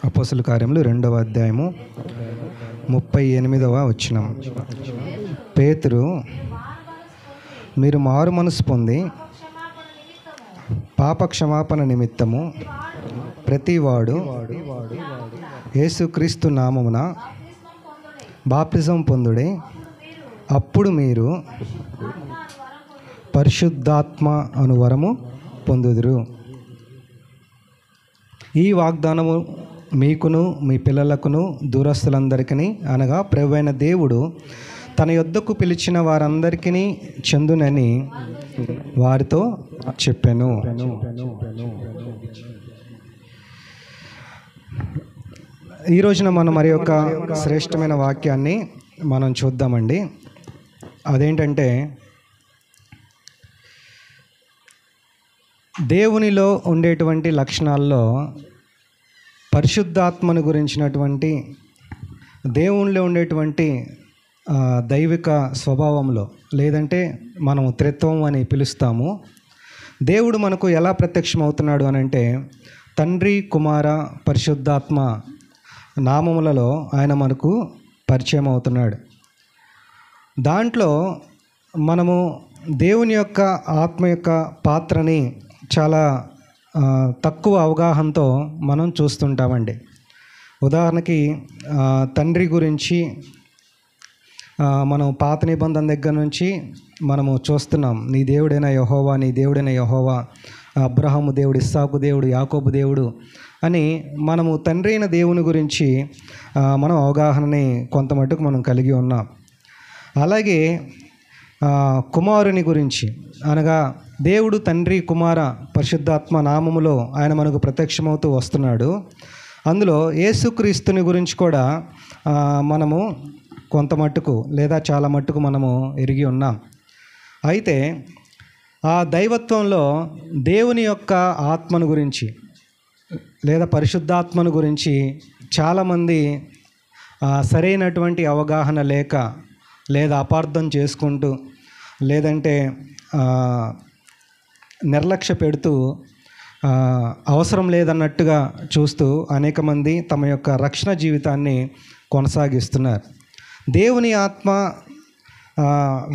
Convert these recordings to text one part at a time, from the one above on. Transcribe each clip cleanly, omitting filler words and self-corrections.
అపోస్తలుల కార్యములు 2వ అధ్యాయము 38వ వచనం. పేతురు, మీరు మారు మనసు పొంది పాప క్షమాపణ నిమిత్తము ప్రతివాడు యేసుక్రీస్తు నామమున బాప్తిజం పొందుడే, అప్పుడు మీరు పరిశుద్ధాత్మ అను వరము పొందుదురు. ఈ వాగ్దానము మీకును మీ పిల్లలకును దూరస్తులందరికీ అనగా ప్రభువైన దేవుడు తన యొద్దకు పిలిచిన వారందరికీ చెందునని వారితో చెప్పాను. ఈ రోజున మనం మరి యొక్క శ్రేష్టమైన వాక్యాన్ని మనం చూద్దామండి. అదేంటంటే, దేవునిలో ఉండేటువంటి లక్షణాల్లో పరిశుద్ధాత్మను గురించినటువంటి, దేవునిలో ఉండేటువంటి దైవిక స్వభావంలో, లేదంటే మనం త్రిత్వం అని పిలుస్తాము. దేవుడు మనకు ఎలా ప్రత్యక్షమవుతున్నాడు అని అంటే, తండ్రి, కుమార, పరిశుద్ధాత్మ నామములలో ఆయన మనకు పరిచయం అవుతున్నాడు. దాంట్లో మనము దేవుని యొక్క ఆత్మ యొక్క పాత్రని చాలా తక్కువ అవగాహనతో మనం చూస్తుంటామండి. ఉదాహరణకి తండ్రి గురించి మనం పాత నిబంధన దగ్గర నుంచి మనము చూస్తున్నాం. నీ దేవుడైన యెహోవా, నీ దేవుడైన యెహోవా, అబ్రహాము దేవుడు, ఇస్సాకు దేవుడు, యాకోబు దేవుడు అని మనము తండ్రి అయిన దేవుని గురించి మనం అవగాహనని కొంత మట్టుకు మనం కలిగి ఉన్నాం. అలాగే కుమారుని గురించి, అనగా దేవుడు తండ్రి, కుమార, పరిశుద్ధాత్మ నామములో ఆయన మనకు ప్రత్యక్షమవుతూ వస్తున్నాడు. అందులో యేసుక్రీస్తుని గురించి కూడా మనము కొంత మట్టుకు లేదా చాలా మట్టుకు మనము ఎరిగి ఉన్నాం. అయితే ఆ దైవత్వంలో దేవుని యొక్క ఆత్మను గురించి లేదా పరిశుద్ధాత్మను గురించి చాలామంది సరైనటువంటి అవగాహన లేక, లేదా అపార్థం చేసుకుంటూ, లేదంటే నిర్లక్ష్య పెడుతూ, అవసరం లేదన్నట్టుగా చూస్తూ అనేక మంది తమ యొక్క రక్షణ జీవితాన్ని కొనసాగిస్తున్నారు. దేవుని ఆత్మ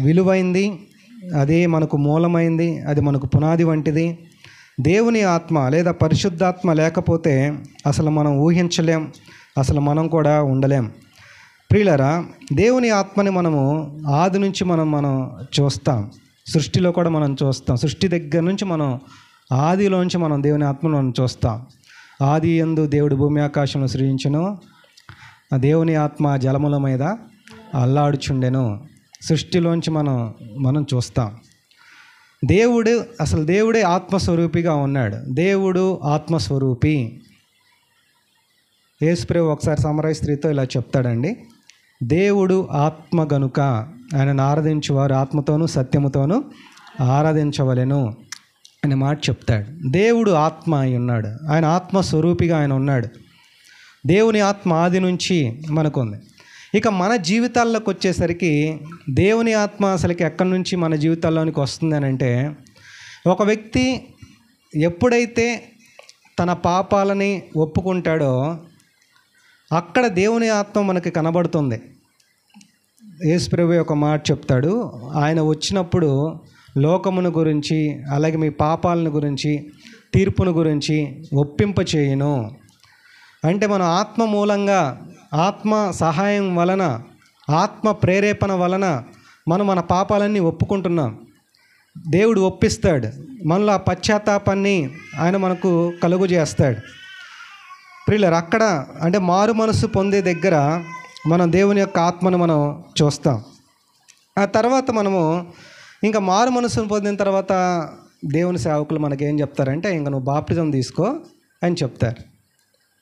విలువైంది, అదే మనకు మూలమైంది, అది మనకు పునాది వంటిది. దేవుని ఆత్మ లేదా పరిశుద్ధాత్మ లేకపోతే అసలు మనం ఊహించలేం, అసలు మనం కూడా ఉండలేం. ప్రియులారా, దేవుని ఆత్మని మనము ఆది నుంచి మనం చూస్తాం. సృష్టిలో కూడా మనం చూస్తాం. సృష్టి దగ్గర నుంచి మనం ఆదిలోంచి మనం దేవుని ఆత్మను మనం చూస్తాం. ఆది యందు దేవుడు భూమి ఆకాశంలో సృజించెను, దేవుని ఆత్మ జలముల మీద అల్లాడుచుండెను. సృష్టిలోంచి మనం చూస్తాం. దేవుడే ఆత్మస్వరూపిగా ఉన్నాడు. దేవుడు ఆత్మస్వరూపి. యేసుప్రభువు ఒకసారి సమరయ స్త్రీతో ఇలా చెప్తాడండి, దేవుడు ఆత్మ గనుక ఆయనను ఆరాధించువారు ఆత్మతోనూ సత్యముతోనూ ఆరాధించవలెను అనే మాట చెప్తాడు. దేవుడు ఆత్మ అయి ఉన్నాడు. ఆయన ఆత్మస్వరూపిగా ఆయన ఉన్నాడు. దేవుని ఆత్మ ఆది నుంచి మనకుంది. ఇక మన జీవితాల్లోకి వచ్చేసరికి దేవుని ఆత్మ అసలుకి ఎక్కడి నుంచి మన జీవితాల్లోనికి వస్తుంది అని అంటే, ఒక వ్యక్తి ఎప్పుడైతే తన పాపాలని ఒప్పుకుంటాడో అక్కడ దేవుని ఆత్మ మనకి కనబడుతుంది. యేసుప్రభువు ఒక మాట చెప్తాడు, ఆయన వచ్చినప్పుడు లోకమును గురించి, అలాగే మీ పాపాలను గురించి, తీర్పును గురించి ఒప్పింపచేయును. అంటే మనం ఆత్మ మూలంగా, ఆత్మ సహాయం వలన, ఆత్మ ప్రేరేపణ వలన మన పాపాలన్నీ ఒప్పుకుంటున్నాం. దేవుడు ఒప్పిస్తాడు. మనలో ఆ పశ్చాత్తాపాన్ని ఆయన మనకు కలుగు చేస్తాడు. ప్రియులారా, అక్కడ అంటే మారు మనసు పొందే దగ్గర మనం దేవుని యొక్క ఆత్మను మనం చూస్తాం. ఆ తర్వాత మనము ఇంకా మారు మనసును పొందిన తర్వాత దేవుని సేవకులు మనకేం చెప్తారంటే, ఇంకా నువ్వు బాప్టిజం తీసుకో అని చెప్తారు.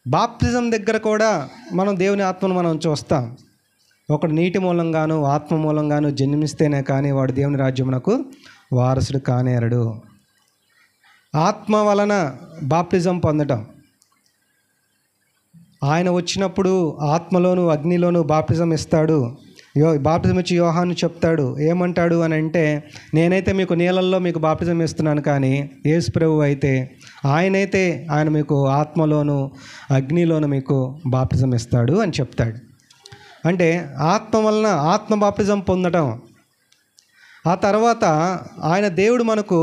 బాప్టిజం దగ్గర కూడా మనం దేవుని ఆత్మను మనం చూస్తాం. ఒకడు నీటి మూలంగాను ఆత్మ మూలంగాను జన్మిస్తేనే కానీ వాడు దేవుని రాజ్యమునకు వారసుడు కానేరడు. ఆత్మ వలన బాప్టిజం పొందటం, ఆయన వచ్చినప్పుడు ఆత్మలోను అగ్నిలోను బాప్టిజం ఇస్తాడు. బాప్టిజం ఇచ్చి యోహాను చెప్తాడు. ఏమంటాడు అని అంటే, నేనైతే మీకు నీళ్ళల్లో మీకు బాప్టిజం ఇస్తున్నాను, కానీ యేసు ప్రభువు అయితే ఆయన మీకు ఆత్మలోను అగ్నిలోను మీకు బాప్టిజం ఇస్తాడు అని చెప్తాడు. అంటే ఆత్మ వలన ఆత్మ బాప్టిజం పొందడం. ఆ తర్వాత ఆయన దేవుడు మనకు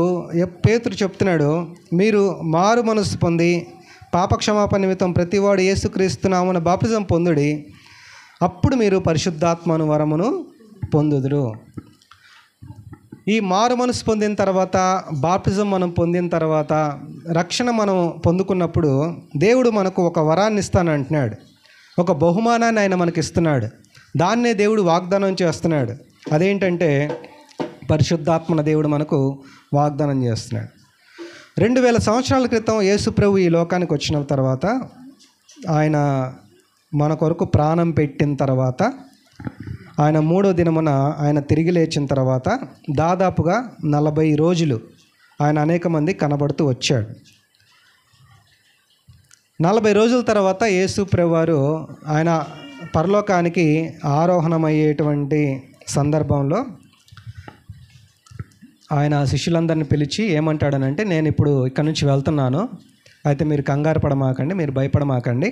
పేతురు చెప్తున్నాడు, మీరు మారు మనసు పొంది పాపక్షమాపణ నిమిత్తం ప్రతివాడు యేసుక్రీస్తు నామమున బాప్టిజం పొందుడి, అప్పుడు మీరు పరిశుద్ధాత్మను వరమును పొందుదురు. ఈ మారు మనసు పొందిన తర్వాత, బాప్టిజం మనం పొందిన తర్వాత, రక్షణ మనం పొందుకున్నప్పుడు దేవుడు మనకు ఒక వరాన్ని ఇస్తానంటున్నాడు, ఒక బహుమానాన్ని ఆయన మనకి ఇస్తున్నాడు. దాన్నే దేవుడు వాగ్దానం చేస్తున్నాడు. అదేంటంటే పరిశుద్ధాత్మన దేవుడు మనకు వాగ్దానం చేస్తున్నాడు. 2000 సంవత్సరాల క్రితం యేసు ప్రభు ఈ లోకానికి వచ్చిన తర్వాత, ఆయన మన కొరకు ప్రాణం పెట్టిన తర్వాత, ఆయన 3వ దినమున ఆయన తిరిగి లేచిన తర్వాత దాదాపుగా 40 రోజులు ఆయన అనేక మంది కనబడుతూ వచ్చాడు. 40 రోజుల తర్వాత యేసు ప్రభువారు ఆయన పరలోకానికి ఆరోహణమయ్యేటువంటి సందర్భంలో ఆయన శిష్యులందరిని పిలిచి ఏమంటాడనంటే, నేను ఇప్పుడు ఇక్కడ నుంచి వెళ్తున్నాను, అయితే మీరు కంగారు పడమాకండి, మీరు భయపడమాకండి,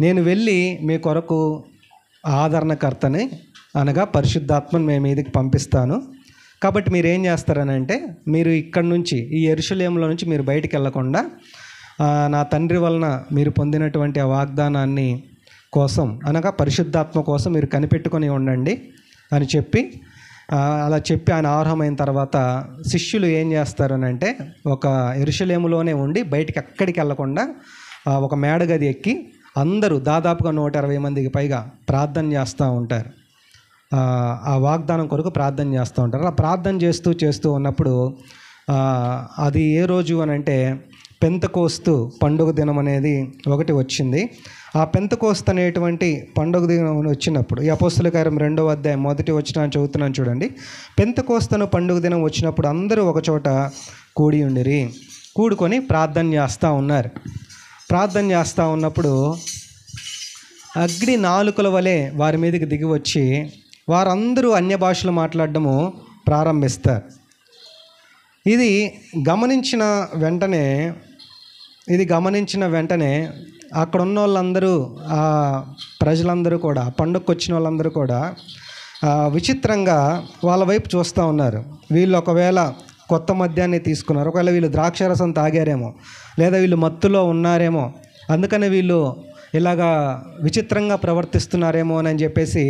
నేను వెళ్ళి మీ కొరకు ఆదరణకర్తని అనగా పరిశుద్ధాత్మను మీ మీదకి పంపిస్తాను. కాబట్టి మీరు ఏం చేస్తారనంటే, మీరు ఇక్కడి నుంచి ఈ యెరూషలేములో నుంచి మీరు బయటికి వెళ్ళకుండా నా తండ్రి వలన మీరు పొందినటువంటి ఆ వాగ్దానాన్ని కోసం అనగా పరిశుద్ధాత్మ కోసం మీరు కనిపెట్టుకొని ఉండండి అని చెప్పి, అలా చెప్పి ఆయన ఆరోహమైన తర్వాత శిష్యులు ఏం చేస్తారనంటే, ఒక యెరూషలేములోనే ఉండి బయటికి ఎక్కడికి వెళ్ళకుండా ఒక మేడగది ఎక్కి అందరూ దాదాపుగా 120 మందికి పైగా ప్రార్థన చేస్తూ ఉంటారు. ఆ వాగ్దానం కొరకు ప్రార్థన చేస్తూ ఉంటారు. అలా ప్రార్థన చేస్తూ ఉన్నప్పుడు అది ఏ రోజు అని అంటే పెంతెకోస్తు పండుగ దినం అనేది ఒకటి వచ్చింది. ఆ పెంతెకోస్తు అనేటువంటి పండుగ దినం వచ్చినప్పుడు, ఈ అపోస్తల కార్యం 2వ అధ్యాయం 1వ వచనం చదువుతున్నాను చూడండి. పెంతెకోస్తు పండుగ దినం వచ్చినప్పుడు అందరూ ఒక చోట కూడుకొని ప్రార్థన చేస్తూ ఉన్నారు. ప్రార్థన చేస్తూ ఉన్నప్పుడు అగ్ని నాలుకల వలె వారి మీదకి దిగి వచ్చి వారందరూ అన్య భాషలు మాట్లాడడము ప్రారంభిస్తారు. ఇది గమనించిన వెంటనే అక్కడ ఉన్న వాళ్ళందరూ, ఆ ప్రజలందరూ కూడా, పండుగకు వచ్చిన వాళ్ళందరూ కూడా విచిత్రంగా వాళ్ళ వైపు చూస్తూ ఉన్నారు. వీళ్ళు ఒకవేళ కొత్త మద్యాన్ని తీసుకున్నారు, ఒకవేళ వీళ్ళు ద్రాక్షారసం తాగారేమో, లేదా వీళ్ళు మత్తులో ఉన్నారేమో, అందుకని వీళ్ళు ఇలాగా విచిత్రంగా ప్రవర్తిస్తున్నారేమో అని చెప్పేసి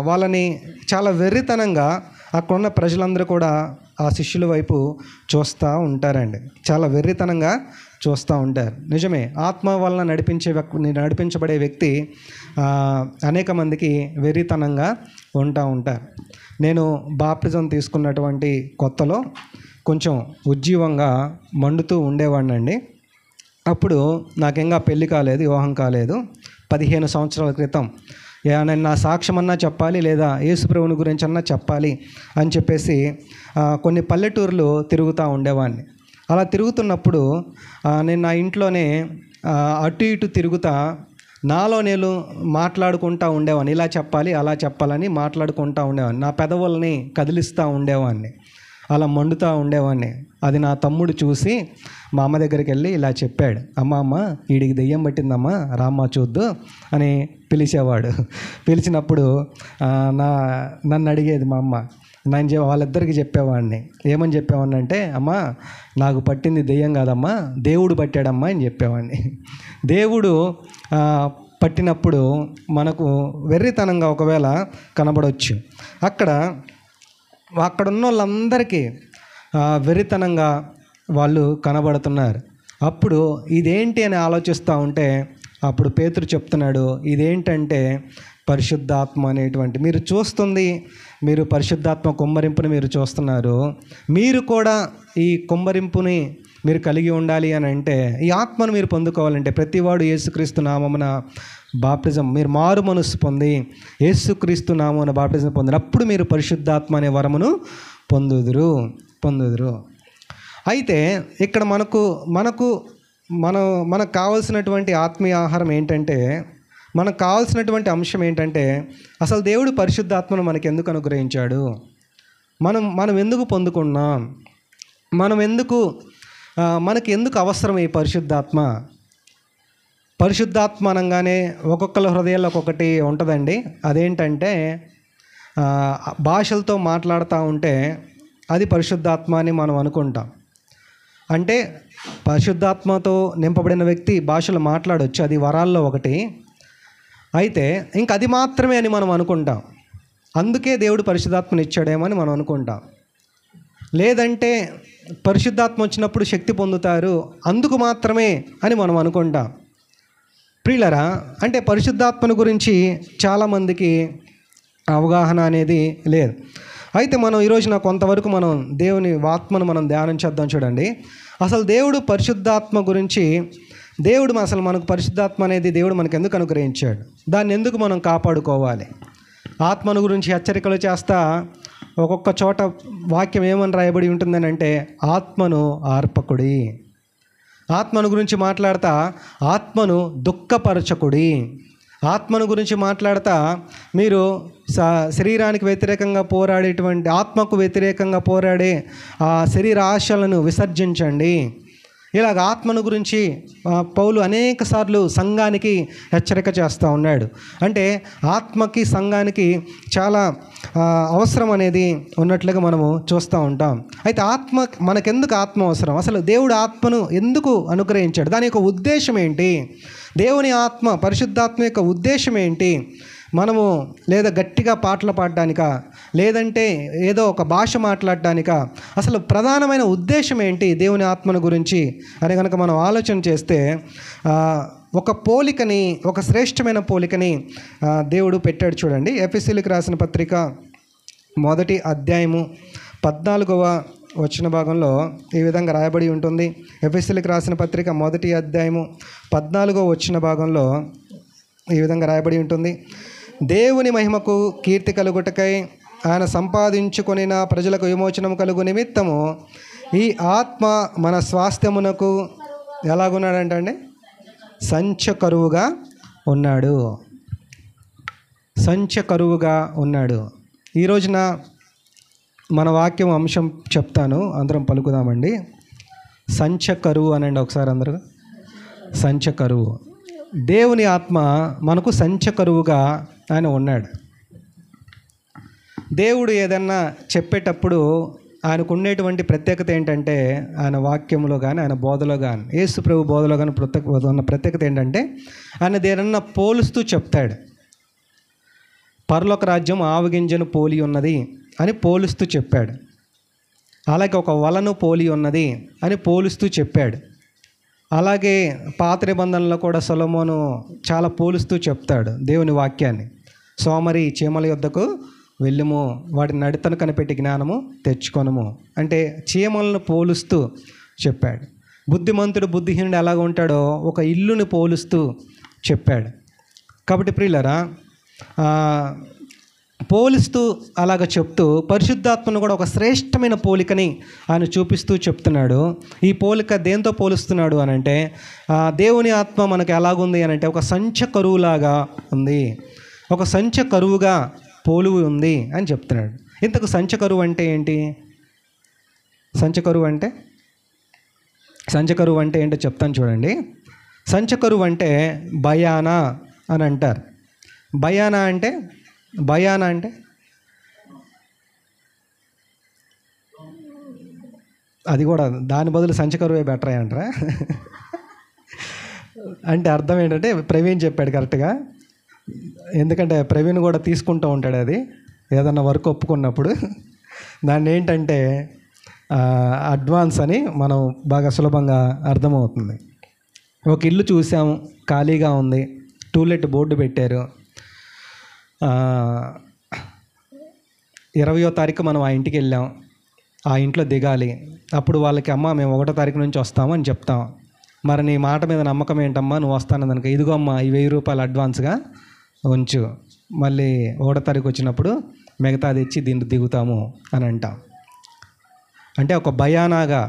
వాళ్ళని చాలా వెర్రితనంగా అక్కడున్న ప్రజలందరూ కూడా ఆ శిష్యుల వైపు చూస్తూ ఉంటారండి. చాలా వెర్రితనంగా చూస్తూ ఉంటారు. నిజమే, ఆత్మ వలన నడిపించబడే వ్యక్తి అనేక మందికి వెర్రితనంగా ఉంటారు. నేను బాప్టిజం తీసుకున్నటువంటి కొత్తలో కొంచెం ఉజ్జీవంగా మండుతూ ఉండేవాడినండి. అప్పుడు నాకింకా పెళ్ళి కాలేదు, వివాహం కాలేదు. 15 సంవత్సరాల క్రితం నేను నా సాక్ష్యమన్నా చెప్పాలి, లేదా యేసుప్రభుని గురించి అన్నా చెప్పాలి అని చెప్పేసి కొన్ని పల్లెటూర్లు తిరుగుతూ ఉండేవాడిని. అలా తిరుగుతున్నప్పుడు నేను నా ఇంట్లోనే అటు ఇటు తిరుగుతా నాలో నేను మాట్లాడుకుంటూ ఉండేవాడిని. ఇలా చెప్పాలి, అలా చెప్పాలని మాట్లాడుకుంటూ ఉండేవాడిని. నా పెదవుల్ని కదిలిస్తూ ఉండేవాడిని, అలా మండుతూ ఉండేవాడిని. అది నా తమ్ముడు చూసి మా అమ్మ దగ్గరికి వెళ్ళి ఇలా చెప్పాడు, అమ్మ వీడికి దెయ్యం పట్టిందమ్మా, రామ్మ చూద్దు అని పిలిచేవాడు. పిలిచినప్పుడు నన్ను అడిగేది మా అమ్మ. నేను వాళ్ళిద్దరికి చెప్పేవాడిని. ఏమని చెప్పేవాడిని అంటే, అమ్మ నాకు పట్టింది దెయ్యం కాదమ్మా, దేవుడు పట్టాడమ్మా అని చెప్పేవాడిని. దేవుడు పట్టినప్పుడు మనకు వెర్రితనంగా ఒకవేళ కనబడవచ్చు. అక్కడున్న వాళ్ళందరికీ వెర్రితనంగా వాళ్ళు కనబడుతున్నారు. అప్పుడు ఇదేంటి అని ఆలోచిస్తూ ఉంటే అప్పుడు పేతురు చెప్తున్నాడు, ఇదేంటంటే పరిశుద్ధాత్మ అనేటువంటి మీరు పరిశుద్ధాత్మ కుమ్మరింపుని మీరు చూస్తున్నారు. మీరు కూడా ఈ కుమ్మరింపుని మీరు కలిగి ఉండాలి అని అంటే, ఈ ఆత్మను మీరు పొందుకోవాలంటే ప్రతివాడు యేసుక్రీస్తు నామమున బాప్టిజం, మీరు మారు మనస్సు పొంది యేసుక్రీస్తు నామమున బాప్టిజం పొందిన అప్పుడు మీరు పరిశుద్ధాత్మ అనే వరమును పొందుదురు. అయితే ఇక్కడ మనకు కావాల్సినటువంటి ఆత్మీయ ఆహారం ఏంటంటే, మనకు కావాల్సినటువంటి అంశం ఏంటంటే అసలు దేవుడు పరిశుద్ధాత్మను మనకు ఎందుకు అనుగ్రహించాడు, మనం ఎందుకు పొందుకున్నాం, మనకి ఎందుకు అవసరం ఈ పరిశుద్ధాత్మ. పరిశుద్ధాత్మ అనగానే ఒక్కొక్కరి హృదయాల్లో ఒక్కొక్కటి ఉంటుందండి. అదేంటంటే భాషలతో మాట్లాడుతూ ఉంటే అది పరిశుద్ధాత్మ అని మనం అనుకుంటాం. అంటే పరిశుద్ధాత్మతో నింపబడిన వ్యక్తి భాషలు మాట్లాడవచ్చు, అది వరాల్లో ఒకటి. అయితే ఇంక అది మాత్రమే అని మనం అనుకుంటాం. అందుకే దేవుడు పరిశుద్ధాత్మని ఇచ్చాడేమో అని మనం అనుకుంటాం. లేదంటే పరిశుద్ధాత్మ వచ్చినప్పుడు శక్తి పొందుతారు, అందుకు మాత్రమే అని మనం అనుకుంటాం. ప్రియులరా, అంటే పరిశుద్ధాత్మను గురించి చాలామందికి అవగాహన అనేది లేదు. అయితే మనం ఈరోజున కొంతవరకు మనం దేవుని ఆత్మను మనం ధ్యానం చేద్దాం. చూడండి, అసలు దేవుడు పరిశుద్ధాత్మ గురించి, అసలు మనకు పరిశుద్ధాత్మ అనేది దేవుడు మనకు ఎందుకు అనుగ్రహించాడు, దాన్ని ఎందుకు మనం కాపాడుకోవాలి. ఆత్మను గురించి హెచ్చరికలు చేస్తా ఒక్కొక్క చోట వాక్యం ఏమని రాయబడి ఉంటుందని అంటే ఆత్మను ఆర్పకుడి, ఆత్మను గురించి మాట్లాడతా ఆత్మను దుఃఖపరచకుడి, ఆత్మను గురించి మాట్లాడతా మీరు శరీరానికి వ్యతిరేకంగా పోరాడేటువంటి, ఆత్మకు వ్యతిరేకంగా పోరాడే ఆ శరీర ఆశలను విసర్జించండి. ఇలాగ ఆత్మను గురించి పౌలు అనేక సార్లు సంఘానికి హెచ్చరిక చేస్తూ ఉన్నాడు. అంటే ఆత్మకి సంఘానికి చాలా అవసరం అనేది ఉన్నట్లుగా మనము చూస్తూ ఉంటాం. అయితే మనకెందుకు ఆత్మ అవసరం, అసలు దేవుడు ఆత్మను ఎందుకు అనుగ్రహించాడు, దాని యొక్క ఉద్దేశం ఏంటి, దేవుని ఆత్మ పరిశుద్ధాత్మ యొక్క ఉద్దేశం ఏంటి, మనము లేదా గట్టిగా పాటలు పాడడానికా, లేదంటే ఏదో ఒక భాష మాట్లాడడానికా, అసలు ప్రధానమైన ఉద్దేశం ఏంటి దేవుని ఆత్మను గురించి అని కనుక మనం ఆలోచన చేస్తే ఒక పోలికని, ఒక శ్రేష్టమైన పోలికని దేవుడు పెట్టాడు. చూడండి, ఎఫెసీయులకు రాసిన పత్రిక 1వ అధ్యాయము 14వ వచన భాగంలో ఈ విధంగా రాయబడి ఉంటుంది. ఎఫెసీయులకు రాసిన పత్రిక 1వ అధ్యాయము 14వ వచన భాగంలో ఈ విధంగా రాయబడి ఉంటుంది. దేవుని మహిమకు కీర్తి కలుగుటకై ఆయన సంపాదించుకొనిన ప్రజలకు విమోచనం కలుగు నిమిత్తము ఈ ఆత్మ మన స్వాస్థ్యమునకు ఎలాగున్నాడంటే సంచకరువుగా ఉన్నాడు, సంచకరువుగా ఉన్నాడు. ఈ రోజున మన వాక్యం అంశం చెప్తాను, అందరం పలుకుదామండి. సంచకరువు అనండి ఒకసారి అందరూ. సంచకరువు, దేవుని ఆత్మ మనకు సంచకరువుగా ఆయన ఉన్నాడు. దేవుడు ఏదన్నా చెప్పేటప్పుడు ఆయనకు ఉండేటువంటి ప్రత్యేకత ఏంటంటే, ఆయన వాక్యంలో కానీ ఆయన బోధలో కానీ యేసు ప్రభు బోధలో కానీ ఉన్న ప్రత్యేకత ఏంటంటే ఆయన దేనన్నా పోలుస్తూ చెప్తాడు. పరలోక రాజ్యం ఆవగింజను పోలి ఉన్నది అని పోలుస్తూ చెప్పాడు. అలాగే ఒక వలను పోలి ఉన్నది అని పోలుస్తూ చెప్పాడు. అలాగే పాత నిబంధనలో కూడా సొలొమోను చాలా పోలుస్తూ చెప్తాడు దేవుని వాక్యాన్ని. సోమరి చీమల యొద్దకు వెళ్ళుము, వాటి నడతను కనిపెట్టి జ్ఞానము తెచ్చుకొనుము అంటే చీమలను పోలుస్తూ చెప్పాడు. బుద్ధిమంతుడు బుద్ధిహీనుడు ఎలాగ ఉంటాడో ఒక ఇల్లుని పోలుస్తూ చెప్పాడు. కాబట్టి ప్రియులరా, పోలిస్తూ అలాగ చెప్తూ పరిశుద్ధాత్మను కూడా ఒక శ్రేష్టమైన పోలికని ఆయన చూపిస్తూ చెప్తున్నాడు. ఈ పోలిక దేంతో పోలుస్తున్నాడు అని అంటే దేవుని ఆత్మ మనకు ఎలాగుంది అని అంటే ఒక సంచ కరువులాగా ఉంది, ఒక సంచ కరువుగా పోలువు ఉంది అని చెప్తున్నాడు. ఇంతకు సంచ కరువు అంటే ఏంటి, సంచ కరువు అంటే ఏంటో చెప్తాను చూడండి. సంచ కరువు అంటే భయానా అని అంటారు. భయానా అంటే అది కూడా దాని బదులు సంచకరువే బెటర్ అంటారా అంటే అర్థం ఏంటంటే ప్రవీణ్ చెప్పాడు కరెక్ట్గా. ఎందుకంటే ప్రవీణ్ కూడా తీసుకుంటూ ఉంటాడు అది ఏదన్నా వర్క్ ఒప్పుకున్నప్పుడు. దాన్ని ఏంటంటే అడ్వాన్స్ అని మనం బాగా సులభంగా అర్థమవుతుంది. ఒక ఇల్లు చూసాము, ఖాళీగా ఉంది, టూలెట్ బోర్డు పెట్టారు. 20వ తారీఖు మనం ఆ ఇంటికి వెళ్ళాం, ఆ ఇంట్లో దిగాలి. అప్పుడు వాళ్ళకి అమ్మ మేము 1వ తారీఖు నుంచి వస్తాము అని చెప్తాం. మరి నీ మాట మీద నమ్మకం ఏంటమ్మా, నువ్వు వస్తాను కనుక ఇదిగో అమ్మ ఈ 1000 రూపాయలు అడ్వాన్స్గా ఉంచు, మళ్ళీ 1వ తారీఖు వచ్చినప్పుడు మిగతాది ఇచ్చి దీన్ని దిగుతాము అని అంటాం. అంటే ఒక భయానాగా,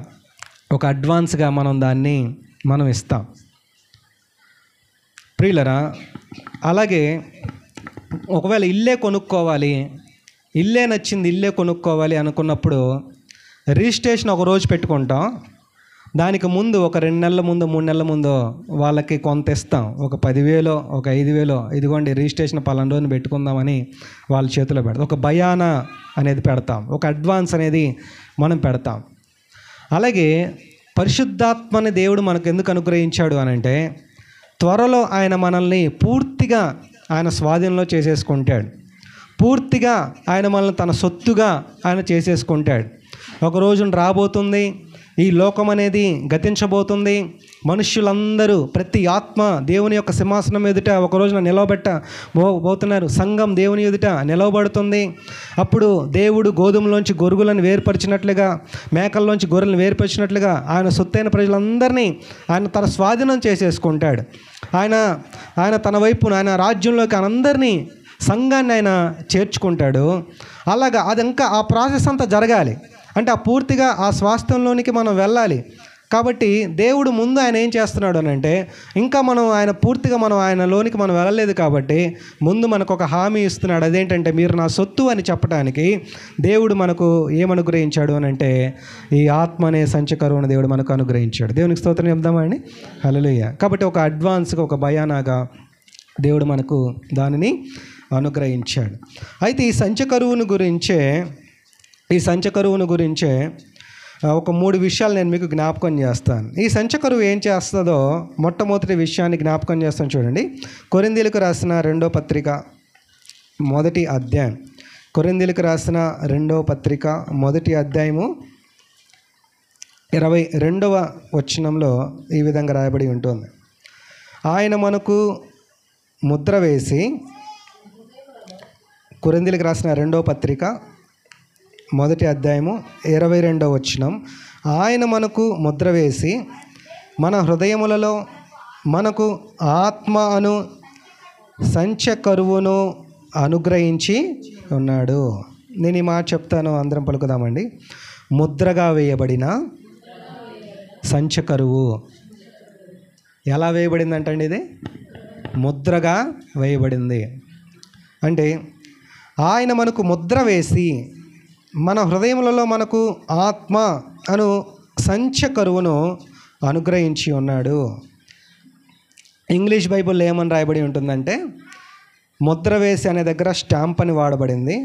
ఒక అడ్వాన్స్గా మనం దాన్ని ఇస్తాం. ప్రియులరా, అలాగే ఒకవేళ ఇల్లే కొనుక్కోవాలి, ఇల్లే నచ్చింది, ఇల్లే కొనుక్కోవాలి అనుకున్నప్పుడు రిజిస్ట్రేషన్ ఒక రోజు పెట్టుకుంటాం. దానికి ముందు ఒక 2 నెలల ముందు 3 నెలల ముందు వాళ్ళకి కొంత ఇస్తాం, ఒక 10,000 ఒక 5,000, ఇదిగోండి రిజిస్ట్రేషన్ పలానా రోజున పెట్టుకుందామని వాళ్ళ చేతిలో పెడతాం. ఒక బయానా అనేది పెడతాం, ఒక అడ్వాన్స్ అనేది మనం పెడతాం. అలాగే పరిశుద్ధాత్మని దేవుడు మనకు ఎందుకు అనుగ్రహించాడు అని అంటే, త్వరలో ఆయన మనల్ని పూర్తిగా ఆయన స్వాధీనంలో చేసేసుకుంటాడు. పూర్తిగా ఆయన మనల్ని తన సొత్తుగా ఆయన చేసేసుకుంటాడు. ఒక రోజున రాబోతుంది, ఈ లోకం అనేది గతించబోతుంది. మనుష్యులందరూ, ప్రతి ఆత్మ దేవుని యొక్క సింహాసనం ఎదుట ఒక రోజున నిలవబోతున్నారు. సంఘం దేవుని ఎదుట నిలవబడుతుంది. అప్పుడు దేవుడు గోధుమలోంచి గొరుగులను వేర్పరిచినట్లుగా, మేకల్లోంచి గొర్రెలను వేర్పరిచినట్లుగా ఆయన సొత్తైన ప్రజలందరినీ ఆయన తన స్వాధీనం చేసేసుకుంటాడు. ఆయన తన వైపున ఆయన రాజ్యంలోకి అందరినీ, సంఘాన్ని ఆయన చేర్చుకుంటాడు. అలాగా అది ఇంకా ఆ ప్రాసెస్ అంతా జరగాలి అంటే ఆ పూర్తిగా ఆ స్వాస్థ్యంలోనికి మనం వెళ్ళాలి. కాబట్టి దేవుడు ముందు ఆయన ఏం చేస్తున్నాడు అని అంటే, ఇంకా మనం ఆయన పూర్తిగా మనం ఆయనలోనికి మనం వెళ్ళలేదు కాబట్టి ముందు మనకు ఒక హామీ ఇస్తున్నాడు. అదేంటంటే, మీరు నా సొత్తు అని చెప్పడానికి దేవుడు మనకు ఏమనుగ్రహించాడు అని అంటే, ఈ ఆత్మ అనే సంచకరువును దేవుడు మనకు అనుగ్రహించాడు. దేవునికి స్తోత్రం చెప్దామా అండి, హల్లెలూయా. కాబట్టి ఒక అడ్వాన్స్గా, ఒక బయానాగా దేవుడు మనకు దానిని అనుగ్రహించాడు. అయితే ఈ సంచకరువును గురించే ఒక 3 విషయాలు నేను మీకు జ్ఞాపకం చేస్తాను. ఈ సంచకరువు ఏం చేస్తుందో మొట్టమొదటి విషయాన్ని జ్ఞాపకం చేస్తాను. చూడండి, కొరింథీయులకు రాసిన 2వ పత్రిక 1వ అధ్యాయం. కొరింథీయులకు రాసిన 2వ పత్రిక 1వ అధ్యాయము 22వ వచనంలో ఈ విధంగా రాయబడి ఉంటుంది. ఆయన మనకు ముద్ర వేసి, కొరింథీయులకు రాసిన 2వ పత్రిక 1వ అధ్యాయము 22వ వచనం, ఆయన మనకు ముద్ర వేసి మన హృదయములలో మనకు ఆత్మ అను సంచకరువును అనుగ్రహించి ఉన్నాడు. నేను ఈ మాట చెప్తాను, అందరం పలుకుదామండి. ముద్రగా వేయబడిన సంచకరువు. ఎలా వేయబడిందంటండి? ఇది ముద్రగా వేయబడింది. అంటే ఆయన మనకు ముద్ర వేసి మన హృదయములలో మనకు ఆత్మ అను సంచకరువును అనుగ్రహించి ఉన్నాడు. ఇంగ్లీష్ బైబిల్లో ఏమని రాయబడి ఉంటుందంటే, ముద్ర వేసి అనే దగ్గర స్టాంప్ అని వాడబడింది,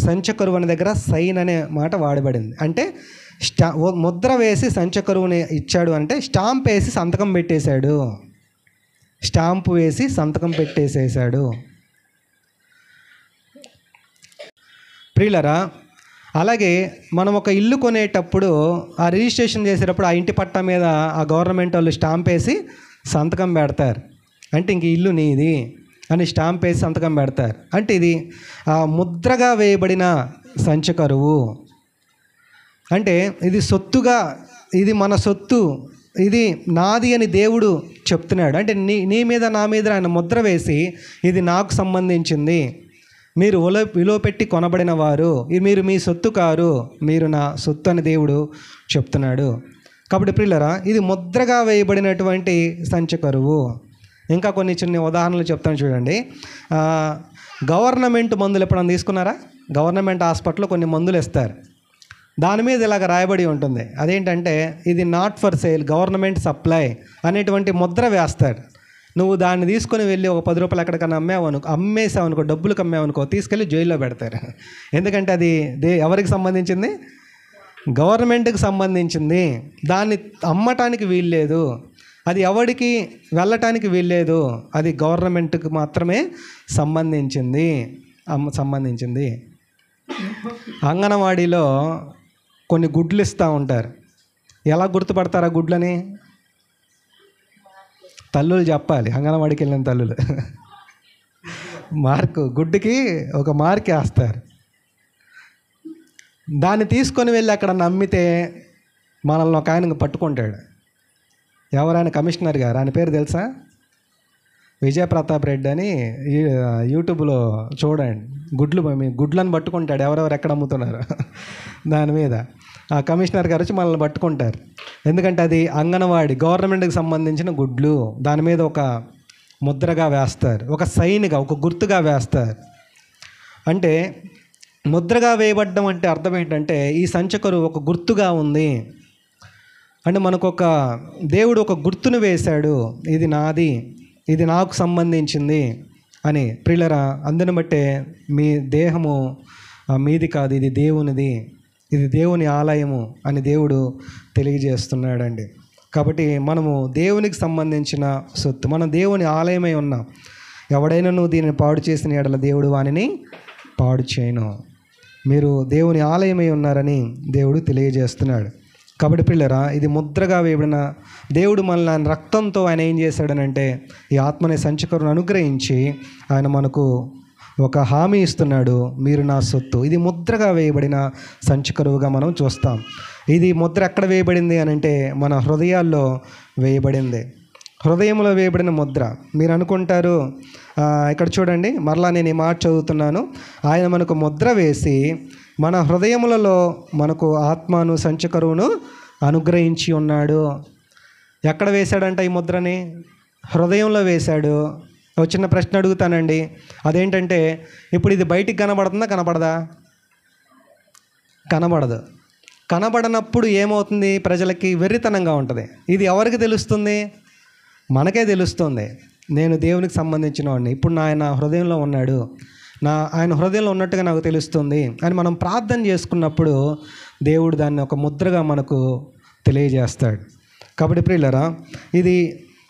సంచకరువు అనే దగ్గర సైన్ అనే మాట వాడబడింది. అంటే ముద్ర వేసి సంచకరువుని ఇచ్చాడు అంటే స్టాంప్ వేసి సంతకం పెట్టేశాడు, స్టాంపు వేసి సంతకం పెట్టేసేసాడు. ప్రియులరా, అలాగే మనం ఒక ఇల్లు కొనేటప్పుడు ఆ రిజిస్ట్రేషన్ చేసేటప్పుడు ఆ ఇంటి పట్టా మీద ఆ గవర్నమెంట్ వాళ్ళు స్టాంప్ వేసి సంతకం పెడతారు. అంటే ఇంక ఇల్లు నీది అని స్టాంప్ వేసి సంతకం పెడతారు. అంటే ఇది ముద్రగా వేయబడిన సంచకరువు. అంటే ఇది సొత్తుగా, ఇది మన సొత్తు, ఇది నాది అని దేవుడు చెప్తున్నాడు. అంటే నీ మీద నా మీద ఆయన ముద్ర వేసి ఇది నాకు సంబంధించింది, మీరు విలువ పెట్టి కొనబడిన వారు, మీరు మీ సొత్తు కారు, మీరు నా సొత్తు అని దేవుడు చెప్తున్నాడు. కాబట్టి ప్రియులరా, ఇది ముద్రగా వేయబడినటువంటి సంచకరువు. ఇంకా కొన్ని చిన్న ఉదాహరణలు చెప్తాను చూడండి. గవర్నమెంట్ మందులు ఎప్పుడైనా తీసుకున్నారా? గవర్నమెంట్ హాస్పిటల్లో కొన్ని మందులు ఇస్తారు, దాని మీద ఇలాగ రాయబడి ఉంటుంది. అదేంటంటే, ఇది not for sale, government supply అనేటువంటి ముద్ర వేస్తాడు. నువ్వు దాన్ని తీసుకొని వెళ్ళి ఒక 10 రూపాయలు ఎక్కడికన్నా అమ్మేసావు అనుకో, డబ్బులకు అమ్మేవనుకో, తీసుకెళ్ళి జైల్లో పెడతారు. ఎందుకంటే అది ఎవరికి సంబంధించింది? గవర్నమెంట్కి సంబంధించింది. దాన్ని అమ్మటానికి వీల్లేదు, అది ఎవరికి వెళ్ళటానికి వీల్లేదు, అది గవర్నమెంట్కి మాత్రమే సంబంధించింది. అంగన్వాడీలో కొన్ని గుడ్లు ఇస్తూ ఉంటారు. ఎలా గుర్తుపడతారు ఆ గుడ్లని? తల్లులు చెప్పాలి, అంగన్వాడికి వెళ్ళిన తల్లులు. గుడ్డుకి ఒక మార్క్ వేస్తారు. దాన్ని తీసుకొని వెళ్ళి అక్కడ నమ్మితే మనల్ని ఒక ఆయన పట్టుకుంటాడు. ఎవరైనా కమిషనర్ గారు, ఆయన పేరు తెలుసా? విజయప్రతాప్ రెడ్డి అని యూట్యూబ్లో చూడండి. గుడ్లను పట్టుకుంటాడు, ఎవరెవరు ఎక్కడ అమ్ముతున్నారు దాని మీద. ఆ కమిషనర్ గారు వచ్చి మనల్ని పట్టుకుంటారు. ఎందుకంటే అది అంగన్వాడీ, గవర్నమెంట్కి సంబంధించిన గుడ్లు, దాని మీద ఒక ముద్రగా వేస్తారు, ఒక సైన్గా, ఒక గుర్తుగా వేస్తారు. అంటే ముద్రగా వేయబడ్డం అంటే అర్థం ఏంటంటే ఈ సంచకరువు ఒక గుర్తుగా ఉంది అంటే మనకు దేవుడు ఒక గుర్తును వేశాడు, ఇది నాది, ఇది నాకు సంబంధించింది అని. ప్రియులరా, అందుని బట్టే మీ దేహము మీది కాదు, ఇది దేవునిది, ఇది దేవుని ఆలయము అని దేవుడు తెలియజేస్తున్నాడండి. కాబట్టి మనము దేవునికి సంబంధించిన సొత్తు, మనం దేవుని ఆలయమై ఉన్నాం. ఎవడైనా నువ్వు దీనిని పాడు చేసిన ఎడల దేవుడు వానిని పాడు చేయను. మీరు దేవుని ఆలయమై ఉన్నారని దేవుడు తెలియజేస్తున్నాడు. కాబట్టి పిల్లరా, ఇది ముద్రగా వేయబడిన దేవుడు మనల్ని రక్తంతో ఆయన ఏం చేశాడనంటే ఈ ఆత్మని సంచకరువును అనుగ్రహించి ఆయన మనకు ఒక హామీ ఇస్తున్నాడు, మీరు నా సొత్తు. ఇది ముద్రగా వేయబడిన సంచకరువుగా మనం చూస్తాం. ఇది ముద్ర ఎక్కడ వేయబడింది అని అంటే మన హృదయాల్లో వేయబడింది. హృదయంలో వేయబడిన ముద్ర. మీరు అనుకుంటారు, ఇక్కడ చూడండి, మరలా నేను ఈ మాట చదువుతున్నాను. ఆయన మనకు ముద్ర వేసి మన హృదయములలో మనకు ఆత్మను సంచకరువును అనుగ్రహించి ఉన్నాడు. ఎక్కడ వేశాడంట ఈ ముద్రని? హృదయంలో వేశాడు. ఒక చిన్న ప్రశ్న అడుగుతానండి, అదేంటంటే ఇప్పుడు ఇది బయటికి కనబడుతుందా, కనపడదా? కనబడదు. కనబడనప్పుడు ఏమవుతుంది? ప్రజలకి వెర్రితనంగా ఉంటుంది. ఇది ఎవరికి తెలుస్తుంది? మనకే తెలుస్తుంది. నేను దేవునికి సంబంధించిన వాడిని, ఇప్పుడు ఆయన హృదయంలో ఉన్నాడు, ఆయన హృదయంలో ఉన్నట్టుగా నాకు తెలుస్తుంది అని మనం ప్రార్థన చేసుకున్నప్పుడు దేవుడు దాన్ని ఒక ముద్రగా మనకు తెలియజేస్తాడు. కాబట్టి ప్రియులరా, ఇది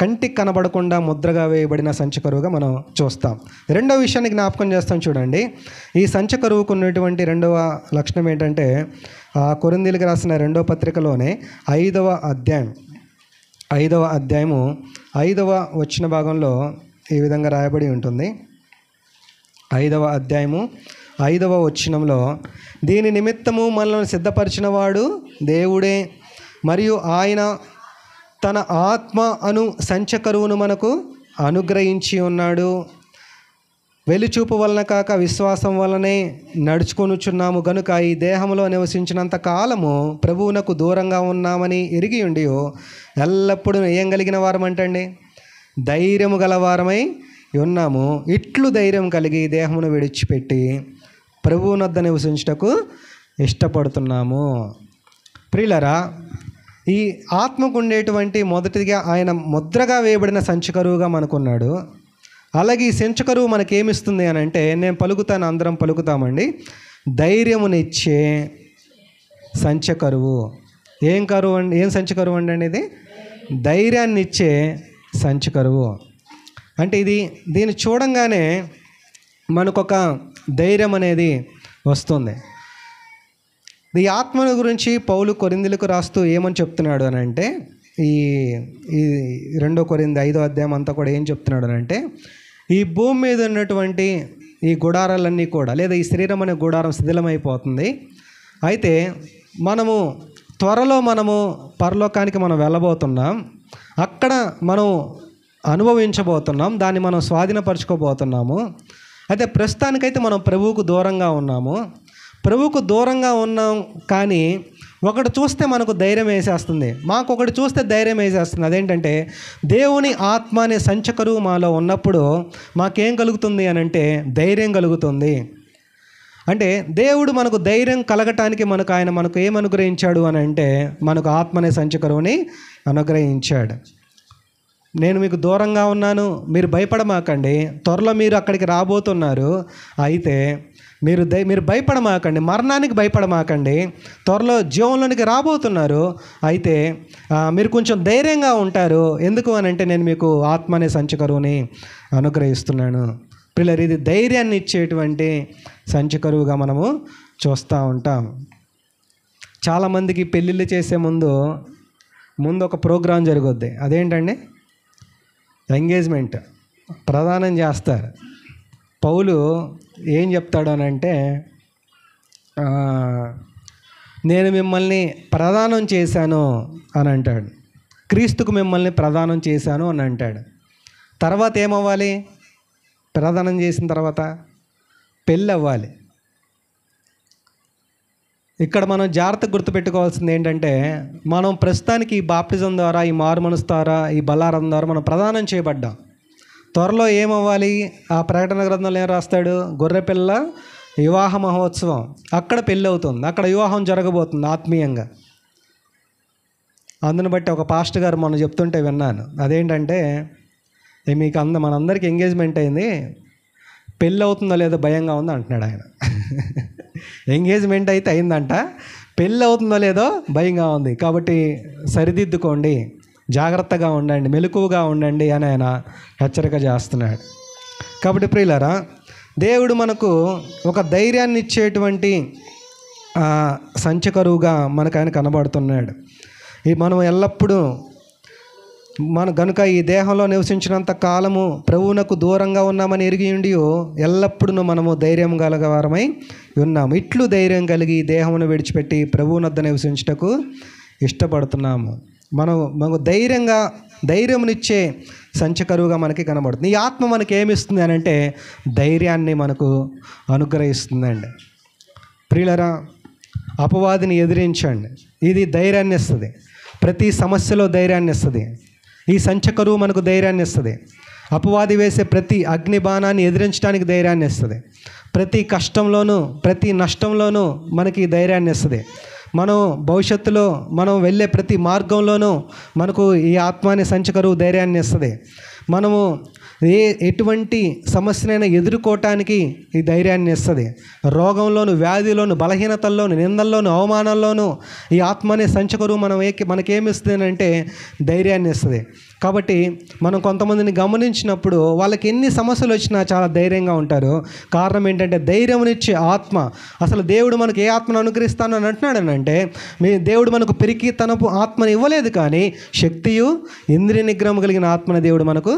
కంటికి కనబడకుండా ముద్రగా వేయబడిన సంచకరువుగా మనం చూస్తాం. రెండవ విషయాన్ని జ్ఞాపకం చేస్తాం. చూడండి, ఈ సంచకరువుకు ఉన్నటువంటి రెండవ లక్షణం ఏంటంటే కొరింథీయులకు రాసిన 2వ పత్రికలోనే 5వ అధ్యాయము 5వ వచన భాగంలో ఈ విధంగా రాయబడి ఉంటుంది. 5వ అధ్యాయము 5వ వచనంలో, దీని నిమిత్తము మనల్ని సిద్ధపరిచిన వాడు దేవుడే, మరియు ఆయన తన ఆత్మ అను సంచకరువును మనకు అనుగ్రహించి ఉన్నాడు. వెలుచూపు వలన కాక విశ్వాసం వలనే నడుచుకొనుచున్నాము గనుక ఈ దేహంలో నివసించినంత కాలము ప్రభువునకు దూరంగా ఉన్నామని ఎరిగి ఉండి ఎల్లప్పుడూ ఏం కలిగిన వారమంటండి? ధైర్యము గలవారమై ఉన్నాము. ఇట్లు ధైర్యం కలిగి దేహమును విడిచిపెట్టి ప్రభువునొద్ద నివసించుటకు ఇష్టపడుతున్నాము. ప్రియులరా, ఈ ఆత్మకు ఉండేటువంటి మొదటిగా ఆయన ముద్రగా వేయబడిన సంచకరువుగా మనకున్నాడు. అలాగే ఈ సంచకరువు మనకేమిస్తుంది అని అంటే, నేను పలుకుతాను, అందరం పలుకుతామండి, ధైర్యమునిచ్చే సంచకరువు. ఏం సంచకరువు అండి? ఇది ధైర్యాన్ని ఇచ్చే సంచకరువు. అంటే దీన్ని చూడంగానే మనకొక ధైర్యం అనేది వస్తుంది. ఈ ఆత్మను గురించి పౌలు కొరింథీయులకు రాస్తూ ఏమని చెప్తున్నాడు అని అంటే, ఈ 2 కొరింథీ 5వ అధ్యాయం అంతా కూడా ఏం చెప్తున్నాడు అని అంటే, ఈ భూమి మీద ఉన్నటువంటి ఈ గుడారాలన్నీ కూడా, లేదా ఈ శరీరం అనే గుడారం శిథిలమైపోతుంది. అయితే త్వరలో మనము పరలోకానికి మనం వెళ్ళబోతున్నాం. అక్కడ మనం అనుభవించబోతున్నాం, దాన్ని మనం స్వాధీనపరచుకోబోతున్నాము. అయితే ప్రస్తుతానికైతే మనం ప్రభువుకు దూరంగా ఉన్నాము. ప్రభువుకు దూరంగా ఉన్నాం, కానీ ఒకటి చూస్తే మనకు ధైర్యం వేసేస్తుంది. ఒకటి చూస్తే ధైర్యం వేసేస్తుంది. అదేంటంటే దేవుని ఆత్మ అనే సంచకరువు మాలో ఉన్నప్పుడు మాకేం కలుగుతుంది అని అంటే ధైర్యం కలుగుతుంది. అంటే దేవుడు మనకు ధైర్యం కలగటానికి ఆయన మనకు ఏం అనుగ్రహించాడు అని అంటే మనకు ఆత్మ అనే సంచకరువుని అనుగ్రహించాడు. నేను మీకు దూరంగా ఉన్నాను, మీరు భయపడమాకండి, త్వరలో మీరు అక్కడికి రాబోతున్నారు. అయితే మీరు భయపడమాకండి, మరణానికి భయపడమాకండి, త్వరలో జీవంలోనికి రాబోతున్నారు. అయితే మీరు కొంచెం ధైర్యంగా ఉంటారు. ఎందుకు అని అంటే నేను మీకు ఆత్మ అనే సంచకరువుని అనుగ్రహిస్తున్నాను. పిల్లలు, ఇది ధైర్యాన్ని ఇచ్చేటువంటి సంచకరువుగా మనము చూస్తూ ఉంటాం. చాలామందికి పెళ్ళిళ్ళు చేసే ముందు ఒక ప్రోగ్రాం జరుగుద్ది. అదేంటండి? ఎంగేజ్మెంట్ ప్రదానం చేస్తారు. పౌలు ఏం చెప్తాడు అని అంటే, నేను మిమ్మల్ని ప్రదానం చేశాను అని అంటాడు. క్రీస్తుకు మిమ్మల్ని ప్రదానం చేశాను అని అంటాడు. తర్వాత ఏమవ్వాలి? ప్రదానం చేసిన తర్వాత పెళ్ళి అవ్వాలి. ఇక్కడ మనం జాగ్రత్తగా గుర్తుపెట్టుకోవాల్సింది ఏంటంటే, మనం ప్రస్తుతానికి ఈ బాప్టిజం ద్వారా, ఈ మారు మనసు ద్వారా, ఈ బలారం ద్వారా మనం ప్రదానం చేయబడ్డాం. త్వరలో ఏమవ్వాలి? ఆ ప్రకటన గ్రంథంలో ఏం రాస్తాడు? గొర్రెపిల్ల వివాహ మహోత్సవం, అక్కడ పెళ్ళి అవుతుంది, అక్కడ వివాహం జరగబోతుంది ఆత్మీయంగా. అందుని బట్టి ఒక పాస్టర్ గారు మొన్న చెప్తుంటే విన్నాను. అదేంటంటే, మీకు మనందరికీ ఎంగేజ్మెంట్ అయింది, పెళ్ళి అవుతుందో లేదో భయంగా ఉంది అంటున్నాడు ఆయన. ఎంగేజ్మెంట్ అయితే అయిందంట, పెళ్ళి అవుతుందో లేదో భయంగా ఉంది, కాబట్టి సరిదిద్దుకోండి, జాగ్రత్తగా ఉండండి, మెలకువగా ఉండండి అని ఆయన హెచ్చరిక చేస్తున్నాడు. కాబట్టి ప్రియులారా, దేవుడు మనకు ఒక ధైర్యాన్ని ఇచ్చేటువంటి సంచకరువుగా మనకు ఆయన కనబడుతున్నాడు. మనం ఎల్లప్పుడూ గనుక ఈ దేహంలో నివసించినంత కాలము ప్రభువునకు దూరంగా ఉన్నామని ఎరిగి ఉండి ఎల్లప్పుడూ మనము ధైర్యం గలవారమై ఉన్నాము. ఇట్లు ధైర్యం కలిగి దేహమును విడిచిపెట్టి ప్రభువునొద్ద నివసించుటకు ఇష్టపడుతున్నాము. మనకు ధైర్యమునిచ్చే సంచకరువుగా మనకి కనబడుతుంది. ఈ ఆత్మ మనకి ఏమిస్తుంది అని అంటే ధైర్యాన్ని మనకు అనుగ్రహిస్తుందండి. ప్రియులరా, అపవాదిని ఎదిరించండి, ఇది ధైర్యాన్ని ఇస్తుంది. ప్రతి సమస్యలో ధైర్యాన్ని ఇస్తుంది. ఈ సంచకరువు మనకు ధైర్యాన్ని ఇస్తుంది. అపవాది వేసే ప్రతి అగ్ని బాణాన్ని ఎదిరించడానికి ధైర్యాన్ని ఇస్తుంది. ప్రతి కష్టంలోనూ ప్రతి నష్టంలోనూ మనకి ధైర్యాన్ని ఇస్తుంది. మనం భవిష్యత్తులో మనం వెళ్ళే ప్రతి మార్గంలోనూ మనకు ఈ ఆత్మని సంచకరువు ధైర్యాన్ని ఇస్తుంది. మనము ఎటువంటి సమస్యనైనా ఎదుర్కోవటానికి ఈ ధైర్యాన్ని ఇస్తుంది. రోగంలోను, వ్యాధిలోను, బలహీనతల్లోను, నిందల్లోను, అవమానాల్లోనూ ఈ ఆత్మనే సంచకరువు మనకేమిస్తుంది అంటే ధైర్యాన్ని ఇస్తుంది. కాబట్టి మనం కొంతమందిని గమనించినప్పుడు వాళ్ళకి ఎన్ని సమస్యలు వచ్చినా చాలా ధైర్యంగా ఉంటారు. కారణం ఏంటంటే ధైర్యమునిచ్చే ఆత్మ. అసలు దేవుడు మనకు ఏ ఆత్మను అనుగ్రహిస్తాను అని అంటున్నాడనంటే, దేవుడు మనకు పెరికితనపు ఆత్మను ఇవ్వలేదు, కానీ శక్తియు ఇంద్రియ నిగ్రహం కలిగిన ఆత్మను దేవుడు మనకు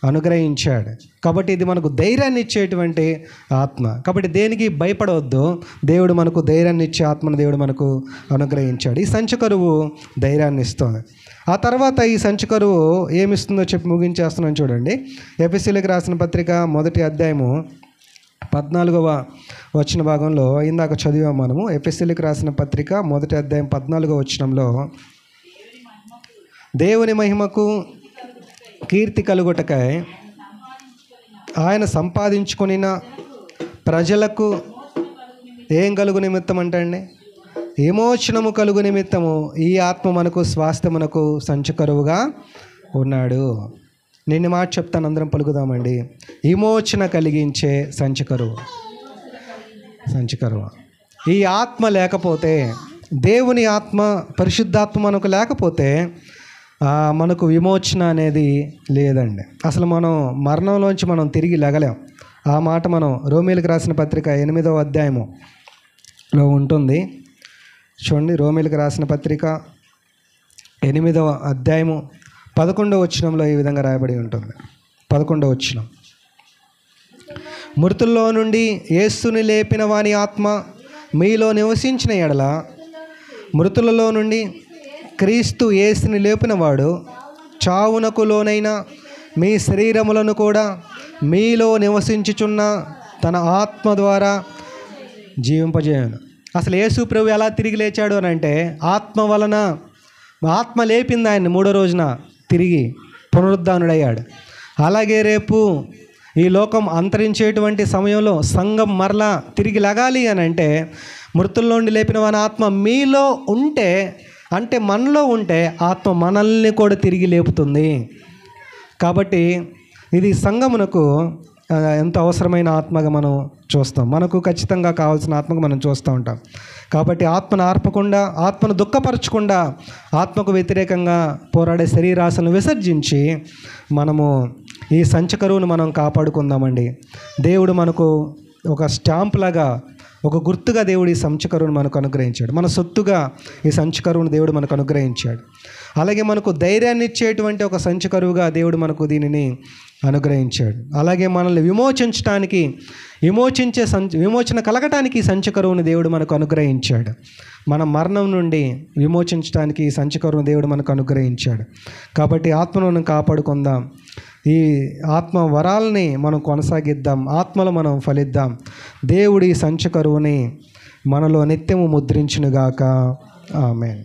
అనుగ్రహించాడు. కాబట్టి ఇది మనకు ధైర్యాన్ని ఇచ్చేటువంటి ఆత్మ. కాబట్టి దేనికి భయపడవద్దు, దేవుడు మనకు ధైర్యాన్ని ఇచ్చే ఆత్మను దేవుడు మనకు అనుగ్రహించాడు. ఈ సంచకరువు ధైర్యాన్ని ఇస్తుంది. ఆ తర్వాత ఈ సంచకరువు ఏమిస్తుందో చెప్పి ముగించేస్తున్నాను చూడండి. ఎఫెసీయులకు రాసిన పత్రిక 1వ అధ్యాయము 14వ వచన భాగంలో ఇందాక చదివాము మనము. ఎఫెసీయులకు రాసిన పత్రిక 1వ అధ్యాయం 14వ వచనంలో, దేవుని మహిమకు కీర్తి కలుగుటకై ఆయన సంపాదించుకొనిన ప్రజలకు ఏం కలుగు నిమిత్తం అంటండి? విమోచనము కలుగు నిమిత్తము ఈ ఆత్మ మనకు స్వాస్థ్యమునకు సంచకరువుగా ఉన్నాడు. నేను మాట చెప్తాను, అందరం పలుకుదామండి. విమోచన కలిగించే సంచకరువు. ఈ ఆత్మ లేకపోతే, దేవుని ఆత్మ, పరిశుద్ధాత్మ మనకు లేకపోతే మనకు విమోచన అనేది లేదండి. అసలు మనం మరణంలోంచి మనం తిరిగి లెగలేం. ఆ మాట మనం రోమీయులకు రాసిన పత్రిక 8వ అధ్యాయములో ఉంటుంది. చూడండి, రోమీయులకు రాసిన పత్రిక 8వ అధ్యాయము 11వ వచనంలో ఈ విధంగా రాయబడి ఉంటుంది. 11వ వచనం, మృతుల్లో నుండి యేసుని లేపిన వాని ఆత్మ మీలో నివసించిన ఎడల, మృతులలో నుండి క్రీస్తు యేసుని లేపినవాడు చావునకు లోనైన మీ శరీరములను కూడా మీలో నివసించుచున్న తన ఆత్మ ద్వారా జీవింపజేయను. అసలు యేసు ప్రభు ఎలా తిరిగి లేచాడు అని అంటే, ఆత్మ వలన. ఆత్మ లేపింది ఆయన్ని 3వ రోజున, తిరిగి పునరుద్ధానుడయ్యాడు. అలాగే రేపు ఈ లోకం అంతరించేటువంటి సమయంలో సంఘం మరలా తిరిగి లగాలి అని అంటే, మృతుల్లో నుండి లేపిన వాని ఆత్మ మీలో ఉంటే, అంటే మనలో ఉంటే, ఆత్మ మనల్ని కూడా తిరిగి లేపుతుంది. కాబట్టి ఇది సంఘమునకు ఎంత అవసరమైన ఆత్మగా మనం చూస్తాం. మనకు ఖచ్చితంగా కావాల్సిన ఆత్మగా మనం చూస్తూ ఉంటాం. కాబట్టి ఆత్మను ఆర్పకుండా, ఆత్మను దుఃఖపరచకుండా, ఆత్మకు వ్యతిరేకంగా పోరాడే శరీరాశలను విసర్జించి మనము ఈ సంచకరువును మనం కాపాడుకుందామండి. దేవుడు మనకు ఒక స్టాంప్ లాగా, ఒక గుర్తుగా దేవుడు ఈ సంచకరువును మనకు అనుగ్రహించాడు. మన సొత్తుగా ఈ సంచకరువును దేవుడు మనకు అనుగ్రహించాడు. అలాగే మనకు ధైర్యాన్ని ఇచ్చేటువంటి ఒక సంచకరువుగా దేవుడు మనకు దీనిని అనుగ్రహించాడు. అలాగే మనల్ని విమోచించడానికి, విమోచన కలగటానికి ఈ సంచకరువుని దేవుడు మనకు అనుగ్రహించాడు. మన మరణం నుండి విమోచించడానికి ఈ సంచకరువుని దేవుడు మనకు అనుగ్రహించాడు. కాబట్టి ఆత్మను కాపాడుకుందాం. ఈ ఆత్మ వరాలని మనం కొనసాగిద్దాం, ఆత్మలో మనం ఫలిద్దాం. దేవుడి సంచకరువుని మనలో నిత్యము ముద్రించునుగాక. ఆమేన్.